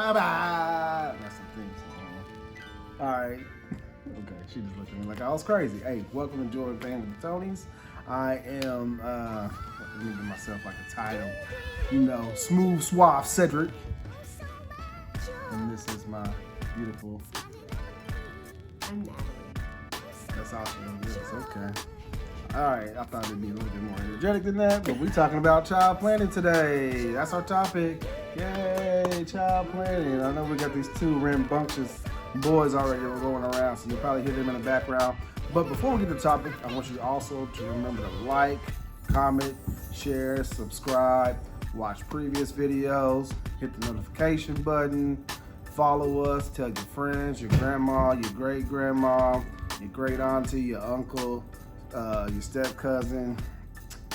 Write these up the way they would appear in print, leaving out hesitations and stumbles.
That's the thing. All right. Okay, she just looked at me like I was crazy. Hey, welcome to Jordan Van with the Toneys. I am, let me give myself like a title. You know, smooth, suave Cedric. And this is my beautiful. I'm Natalie. That's awesome. Yes, okay. All right, I thought it'd be a little bit more energetic than that, but we're talking about child planning today. That's our topic. Yay, child planning. I know we got these two rambunctious boys already going around, so you'll probably hear them in the background. But before we get to the topic, I want you also to remember to like, comment, share, subscribe, watch previous videos, hit the notification button, follow us, tell your friends, your grandma, your great-grandma, your great auntie, your uncle, your step cousin,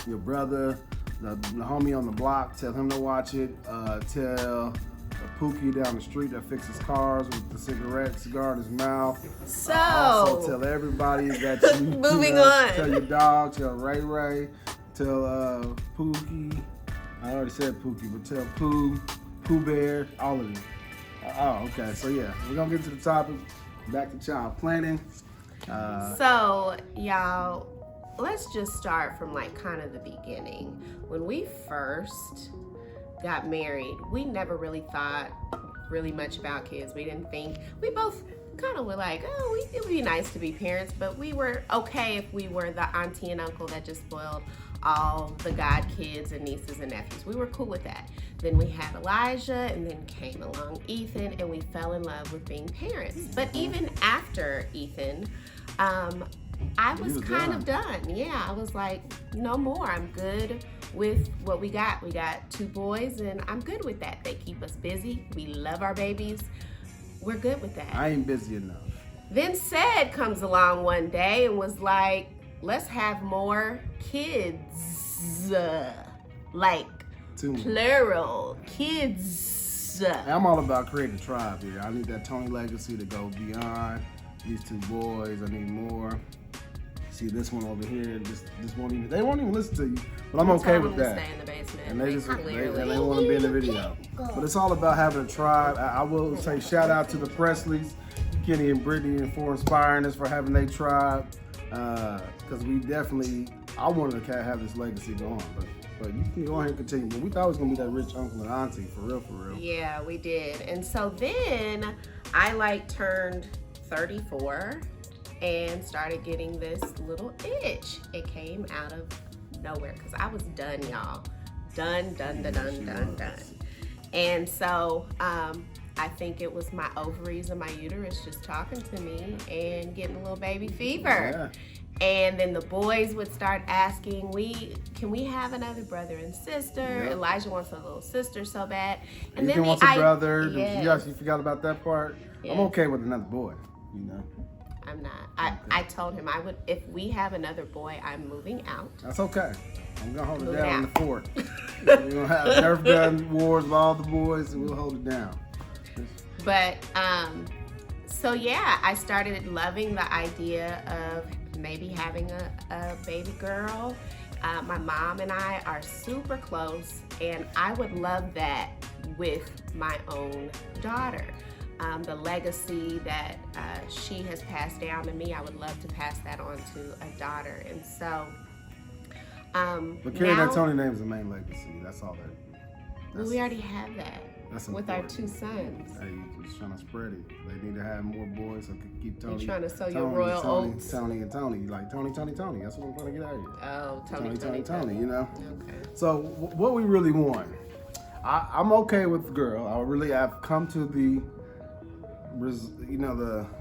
your brother, the homie on the block. Tell him to watch it. Tell the Pookie down the street that fixes cars with the cigar in his mouth. So also tell everybody that you moving on. Tell your dog. Tell Ray. Tell Pookie. I already said Pookie, but tell Pooh Bear, all of them. Oh, okay. So yeah, we're gonna get to the topic. Back to child planning. So, y'all, let's just start from like kind of the beginning. When we first got married, we never really thought really much about kids. We didn't think, we both kind of were like, oh, it would be nice to be parents, but we were okay if we were the auntie and uncle that just spoiled all the god kids and nieces and nephews. We were cool with that. Then we had Elijah, and then came along Ethan, and we fell in love with being parents. But even after Ethan, I was kind of done. Yeah, I was like, no more. I'm good with what we got. We got two boys, and I'm good with that. They keep us busy. We love our babies. We're good with that. I ain't busy enough. Then Ced comes along one day and was like, let's have more kids. Like, plural, kids. I'm all about creating a tribe here. I need that Toney legacy to go beyond these two boys. I need more. See this one over here, just won't even, they won't even listen to you. But I'm okay with that. Stay in the basement. And they want to be in the video. But it's all about having a tribe. I will say shout out to the Presleys, Kenny and Brittany, for inspiring us for having their tribe. Because we definitely, I wanted to have this legacy going, but you can go ahead and continue. But we thought it was gonna be that rich uncle and auntie, for real. Yeah, we did. And so then I turned 34 and started getting this little itch. It came out of nowhere because I was done, y'all. Done. And so I think it was my ovaries and my uterus just talking to me and getting a little baby fever. Yeah. And then the boys would start asking, can we have another brother and sister? Yep. Elijah wants a little sister so bad. And Ethan wants a brother. Yes. You forgot about that part. Yes. I'm okay with another boy, you know. I'm not. I told him I would, if we have another boy, I'm moving out. That's okay. I'm gonna hold it down in the fort. We're gonna have Nerf gun wars with all the boys, and we'll hold it down. But so yeah, I started loving the idea of maybe having a baby girl. My mom and I are super close, and I would love that with my own daughter. The legacy that she has passed down to me, I would love to pass that on to a daughter. And so but carrying that Toney name is the main legacy. That's all that. We already have that. That's with important. Our two sons. Hey, you're just trying to spread it. They need to have more boys so they can keep Toney. You're trying to sow your royal oats. Toney. Like Toney. That's what I'm trying to get out of here. Oh, Toney, you know? Okay. So what we really want, I'm okay with the girl. I've come to the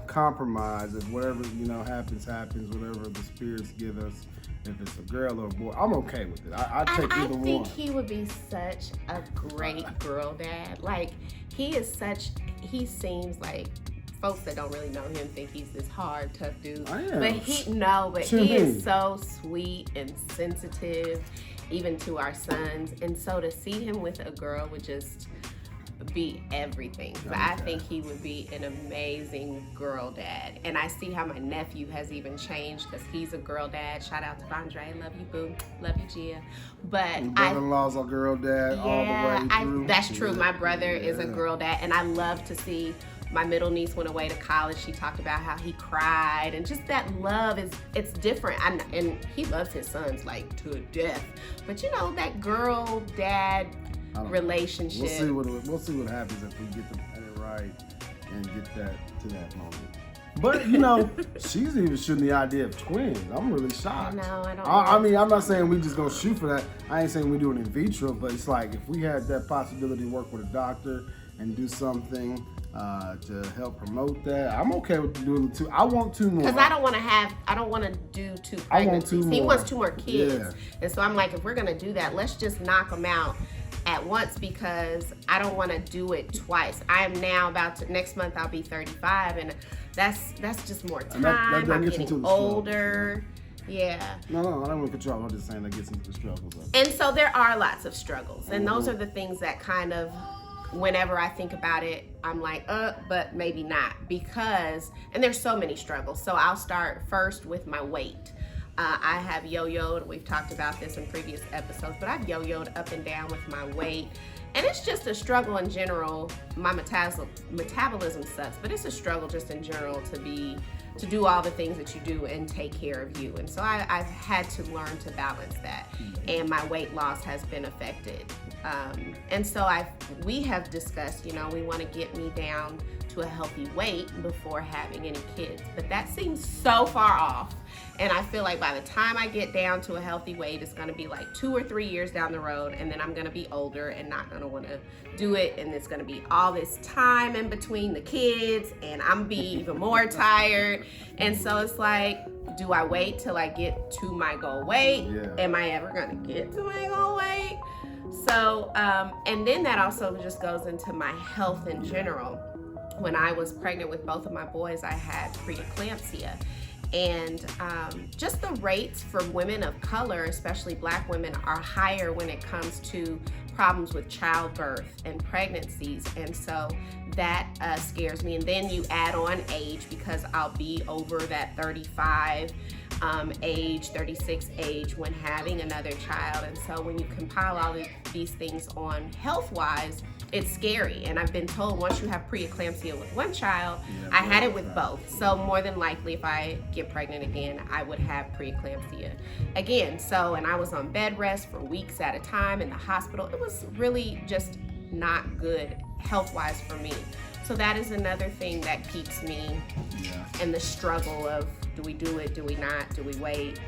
compromise of whatever, happens, whatever the spirits give us. If it's a girl or a boy, I'm okay with it. I take either one. I think he would be such a great girl dad. Like, he seems like folks that don't really know him think he's this hard, tough dude. I am. But he is so sweet and sensitive, even to our sons. And so to see him with a girl would just be everything. But I think he would be an amazing girl dad. And I see how my nephew has even changed because he's a girl dad. Shout out to Vondre. Love you, boo. Love you, Gia. But your brother-in-law's a girl dad all the way through. That's true. My brother is a girl dad. And I love to see my middle niece went away to college. She talked about how he cried, and just that love it's different. And he loves his sons like to death. But you know, that girl dad relationship. We'll see what happens if we get it right and get that to that moment. But you know, she's even shooting the idea of twins. I'm really shocked. I mean, I'm not saying we just gonna shoot for that. I ain't saying we do it in vitro, but it's like if we had that possibility to work with a doctor and do something to help promote that, I'm okay with doing two. I want two more. Because I don't want to do two pregnancies. I want two more. He wants two more kids. Yeah. And so I'm like, if we're gonna do that, let's just knock them out at once, because I don't want to do it twice. I am now next month I'll be 35, and that's just more time. I'm getting older. Yeah. No, I don't want to control. I'm just saying that gets into the struggles. And so there are lots of struggles, and those are the things that kind of, whenever I think about it, I'm like, but maybe not, because, and there's so many struggles. So I'll start first with my weight. I have yo-yoed, we've talked about this in previous episodes, but I've yo-yoed up and down with my weight. And it's just a struggle in general. My metabolism sucks, but it's a struggle just in general to do all the things that you do and take care of you. And so I've had to learn to balance that. And my weight loss has been affected. And so we have discussed, you know, we want to get me down to a healthy weight before having any kids. But that seems so far off. And I feel like by the time I get down to a healthy weight, it's going to be like 2 or 3 years down the road. And then I'm going to be older and not going to want to do it. And it's going to be all this time in between the kids. And I'm going to be even more tired. And so it's like, do I wait till I get to my goal weight? Yeah. Am I ever going to get to my goal weight? So, and then that also just goes into my health in general. When I was pregnant with both of my boys, I had preeclampsia. And just the rates for women of color, especially Black women, are higher when it comes to problems with childbirth and pregnancies. And so that scares me. And then you add on age, because I'll be over that 35 age, 36 age when having another child. And so when you compile all of these things on health-wise, it's scary. And I've been told once you have preeclampsia with one child, I had it with both. So more than likely, if I get pregnant again, I would have preeclampsia again. So, and I was on bed rest for weeks at a time in the hospital. It was really just not good health-wise for me. So that is another thing that keeps me in the struggle of, do we do it? Do we not? Do we wait?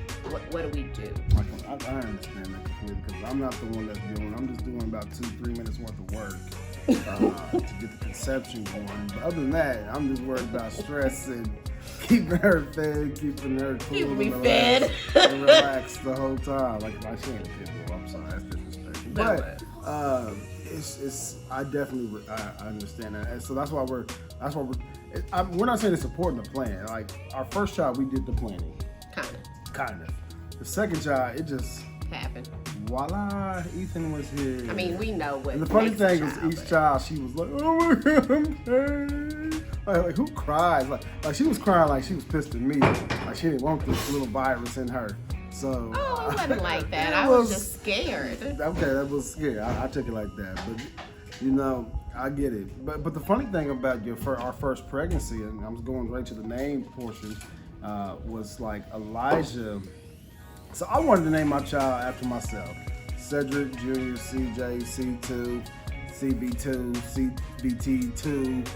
What do we do? I understand that completely, because I'm not the one that's doing it. I'm just doing about 2-3 minutes worth of work to get the conception going. But other than that, I'm just worried about stress and keeping her fed, keeping her cool, keeping me fed and relaxed the whole time. Like, I can't pit bull. I'm sorry, that's disrespectful. But I definitely I understand that, and so that's why we're not saying it's important to plan. Like, our first child, we did the planning. Kind of. The second child, it just happened. Voila, Ethan was here. I mean, we know what. And the funny thing is, each child, she was like, "Oh my God, I'm pain." Like, who cries? Like she was crying like she was pissed at me. Like she didn't want this little virus in her. So. Oh, it wasn't like that. I was just scared. Okay, that was scary. I took it like that, but you know, I get it. But the funny thing about our first pregnancy, and I was going right to the name portion. Was like Elijah. So I wanted to name my child after myself. Cedric Jr., CJ, C2, CB2, CBT2,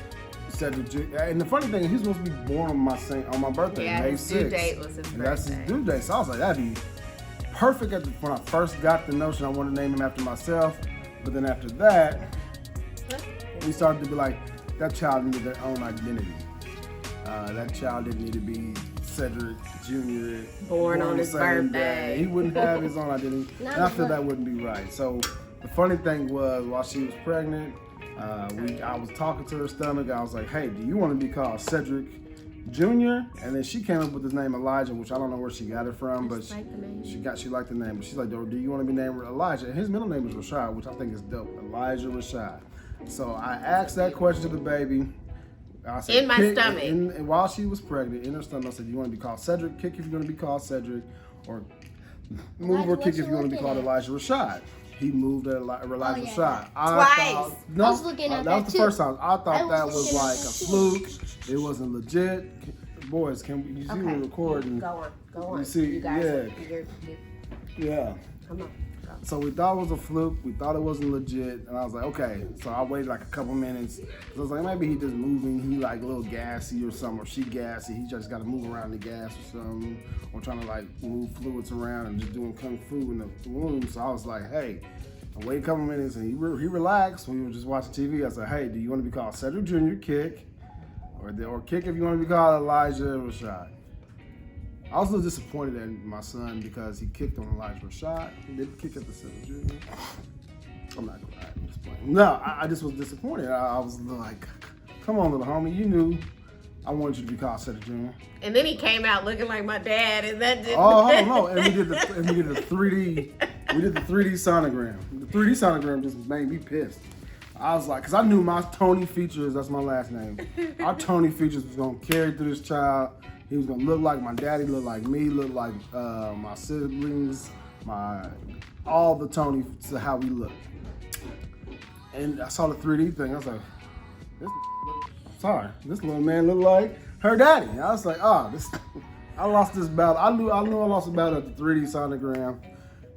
Cedric Jr. And the funny thing is, he's supposed to be born on my birthday, May 6th. His due date was his birthday. And that's his due date. So I was like, that'd be perfect when I first got the notion I wanted to name him after myself. But then after that, we started to be like, that child needed their own identity. That child didn't need to be Cedric Jr. born on his birthday. He wouldn't have his own identity. And I feel that wouldn't be right. So the funny thing was, while she was pregnant, I was talking to her stomach. I was like, hey, do you want to be called Cedric Jr.? And then she came up with his name Elijah, which I don't know where she got it from, but she liked the name. But she's like, do you want to be named Elijah? And his middle name is Rashad, which I think is dope. Elijah Rashad. So I asked that question to the baby. I said, in my stomach. And while she was pregnant, in her stomach, I said, "You want to be called Cedric? Kick if you're going to be called Cedric, or move or kick if you want to be called Elijah Rashad." He moved at Elijah Rashad. Twice. I was looking at that was the first time. I thought that was was looking like at a that too. fluke. It wasn't legit. Boys, can we? You see, we're recording. Go on. You see, guys, yeah. Come on. So we thought it was a fluke. We thought it wasn't legit, and I was like, okay. So I waited like a couple minutes. So I was like, maybe he just moving. He like a little gassy or something, or she gassy. He just got to move around the gas or something, or trying to like move fluids around and just doing kung fu in the womb. So I was like, hey. I waited a couple minutes, and he relaxed. We were just watching TV. I said, hey, do you want to be called Cedric Jr. Kick, or Kick if you want to be called Elijah Rashad? I was a little disappointed in my son because he kicked on Elijah Rashad. He didn't kick at the Cedric Jr. I'm not glad. I'm just playing. No, I just was disappointed. I was like, come on, little homie. You knew I wanted you to be called Cedric Jr. And then he came out looking like my dad, and that didn't. Oh, no. And we did the 3D. We did the 3D sonogram. The 3D sonogram just made me pissed. I was like, because I knew my Toney features, that's my last name. Our Toney features was going to carry through this child. He was going to look like my daddy, look like me, look like my siblings, all the Toney, to how we look. And I saw the 3D thing. I was like, this little man looked like her daddy. I was like, I lost this battle. I knew I lost the battle at the 3D sonogram.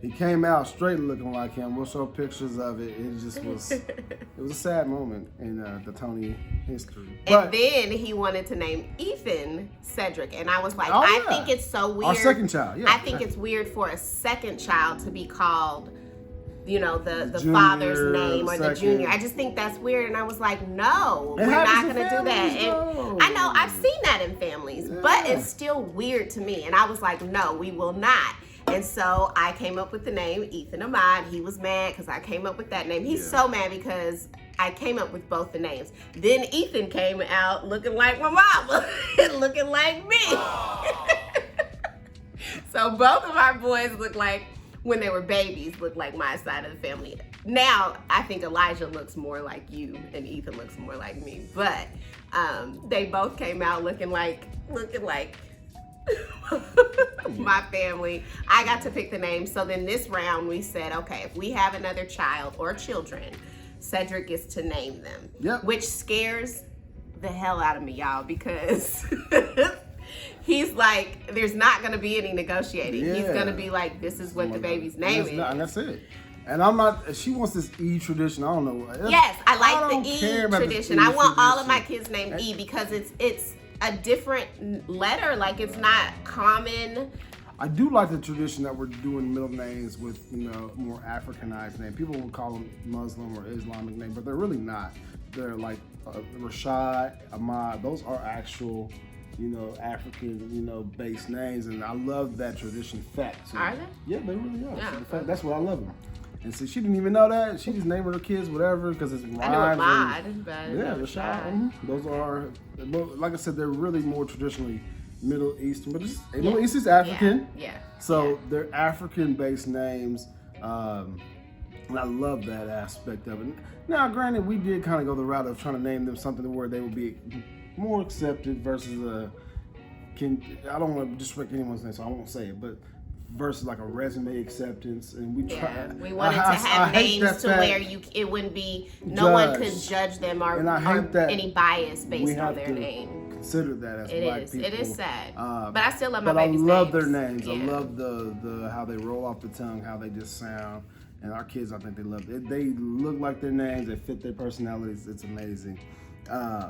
He came out straight looking like him. We'll show pictures of it. It just was, it was a sad moment in the Toney history. And then he wanted to name Ethan Cedric. And I was like, I think it's so weird. Our second child, yeah. I think it's weird for a second child to be called, you know, the junior, father's name or the second. junior. I just think that's weird. And I was like, no, we're not going to do that. And I know I've seen that in families, but it's still weird to me. And I was like, no, we will not. And so I came up with the name Ethan Ahmad. He was mad because I came up with that name. He's so mad because I came up with both the names. Then Ethan came out looking like my mama and looking like me. So both of our boys look like, when they were babies, looked like my side of the family. Now I think Elijah looks more like you and Ethan looks more like me. But they both came out looking like my family. I got to pick the name. So then this round we said, okay, if we have another child or children, Cedric gets to name them. Yep. Which scares the hell out of me, y'all, because he's like, there's not going to be any negotiating. Yeah. He's going to be like, this is what the baby's name is. And that's it. And I'm not, she wants this E tradition. I don't know. Yes, I like don't the care E about tradition. this E I want all of tradition. my kids named E because it's a different letter. Like, it's not common. I do like the tradition that we're doing middle names with, you know, more Africanized names. People will call them Muslim or Islamic names, but they're really not. They're like Rashad, Ahmad. Those are actual, you know, African, you know, based names, and I love that tradition. Fact. So, Are they? yeah, they really are. Yeah. So, in fact, that's what I love them. And so she didn't even know that. She just named her kids whatever because it's rhymes. I know Ahmad, but Yeah, Rashad. Those are, like I said, they're really more traditionally Middle Eastern, but Middle East is African. Yeah. So they're African-based names, and I love that aspect of it. Now, granted, we did kind of go the route of trying to name them something where they would be more accepted versus I don't want to disrespect anyone's name, so I won't say it, but versus like a resume acceptance, and we tried. We wanted to have names to where it wouldn't be no one could judge them or any bias based on their name. Consider that as black people. It is sad, but I still love my baby's names. But I love their names. Yeah. I love the how they roll off the tongue, how they just sound. And our kids, I think they love it. They look like their names. They fit their personalities. It's amazing.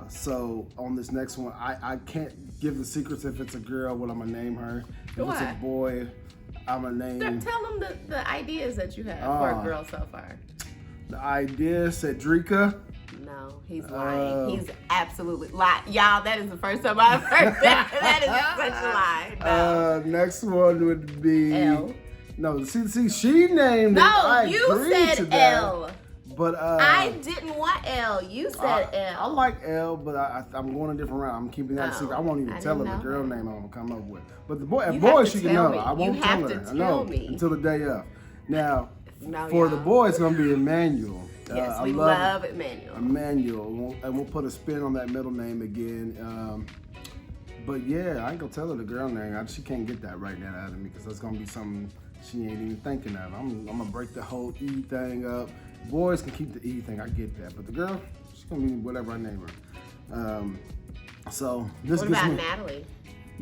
So on this next one, I can't give the secrets if it's a girl, what I'm gonna name her. If it's a boy, I'm gonna name. Tell them the ideas that you have for a girl so far. The idea, Cedrica. No, he's lying. He's absolutely lying. Y'all, that is the first time I've heard that. That is such a lie. No. Next one would be L. No, see, she named it. No, you said L. But I didn't want L. You said L. I like L, but I'm going a different route. I'm keeping that a secret. I won't even tell her the girl name I'm gonna come up with. But the boy, she can know. I won't tell her. I know until the day of. Now, for the boy, it's gonna be Emmanuel. Yes, we love Emmanuel. Emmanuel, and we'll put a spin on that middle name again. But yeah, I ain't gonna tell her the girl name. She can't get that right now out of me because that's gonna be something she ain't even thinking of. I'm gonna break the whole E thing up. Boys can keep the E thing, I get that. But the girl, she's gonna be whatever I name her. So this what gets about me, Natalie?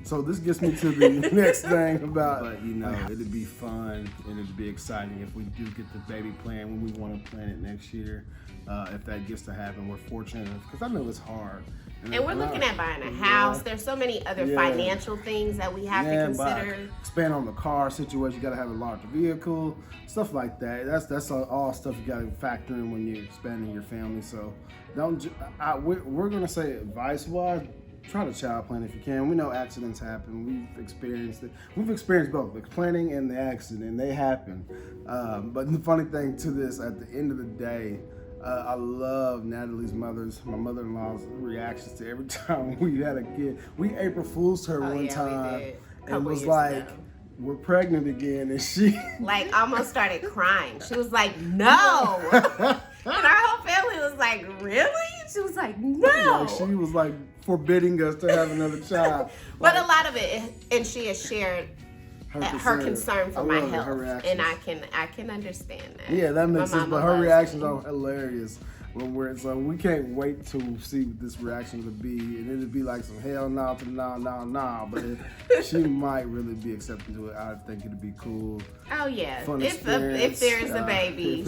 So this gets me to the next thing about, but you know, it'd be fun and it'd be exciting if we do get the baby plan when we want to plan it next year. If that gets to happen, we're fortunate because I know it's hard. And we're looking at buying a house. Yeah. There's so many other financial things that we have to consider. Expand on the car situation. You got to have a larger vehicle, stuff like that. That's all stuff you got to factor in when you're expanding your family. So we're gonna say advice-wise, try to child plan if you can. We know accidents happen. We've experienced it. We've experienced both the planning and the accident. They happen. But the funny thing to this, at the end of the day, I love Natalie's my mother-in-law's reactions to every time we had a kid. We April Fool's her one time and was like, we're pregnant again, and she like almost started crying. She was like, no. And our whole family was like, really? She was like, no. Like, she was like forbidding us to have another child. But a lot of it, and she has shared her concern for my health, and I can understand that. Yeah, that makes sense. But her reactions are hilarious. So we can't wait to see what this reaction would be, and it'd be like some hell no to no. But she might really be accepting to it. I think it'd be cool. Oh yeah, fun if there's a baby,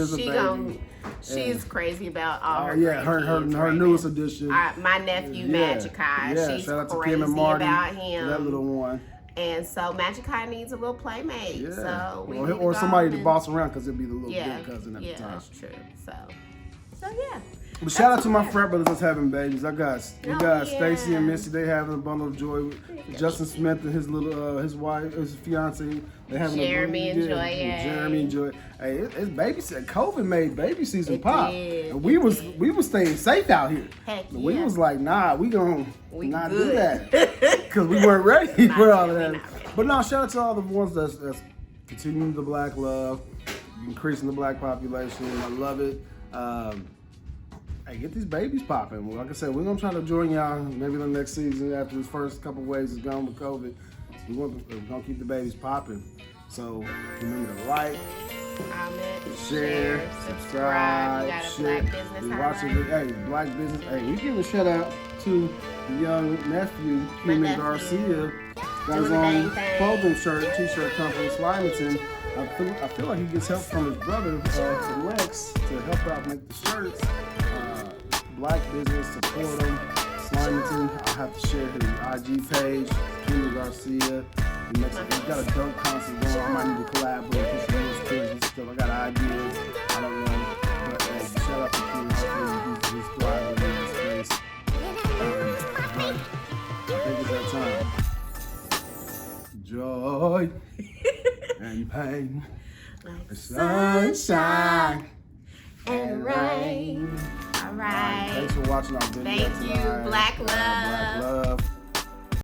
she's crazy about all her. Yeah, her newest addition. My nephew Magikai, she's shout out to crazy Kim and Marty, about him. That little one. And so Magikai needs a little playmate. Yeah. So or somebody to boss around because it'd be the little big cousin at the time. Yeah, that's true. So yeah. But shout out to my frat brothers that's having babies. We got Stacy and Missy. They having a bundle of joy. Justin Smith and his little his wife, his fiance. They having Jeremy and Joy. Jeremy and Joy. Hey, it's baby season. COVID made baby season pop. And we was staying safe out here. Heck yeah. We was like, nah, we gonna not do that because we weren't ready for all of that. But no, shout out to all the ones that's continuing the black love, increasing the black population. I love it. Hey, get these babies popping. Like I said, we're going to try to join y'all maybe the next season after this first couple waves is gone with COVID. We're going to keep the babies popping. So remember to like, comment, share, subscribe, share. Hey, Black Business. Hey, we give a shout out to the young nephew, Keeman Garcia. Got his own clothing t-shirt company, Slimeington. I feel like he gets help from his brother, Lex, to help out make the shirts. Black business, support him. Slimeington, I'll have to share his IG page, Keeman Garcia. He's got a dope concert going. I might need to collab with him, put some new skills and stuff. I got ideas. I don't know. But hey, shout out to Keeman. Hopefully he's thriving in this space. I think it's that time. Joy and pain, like sunshine and rain. All right. Thanks for watching our video tonight. Thank you. Black love. Black love.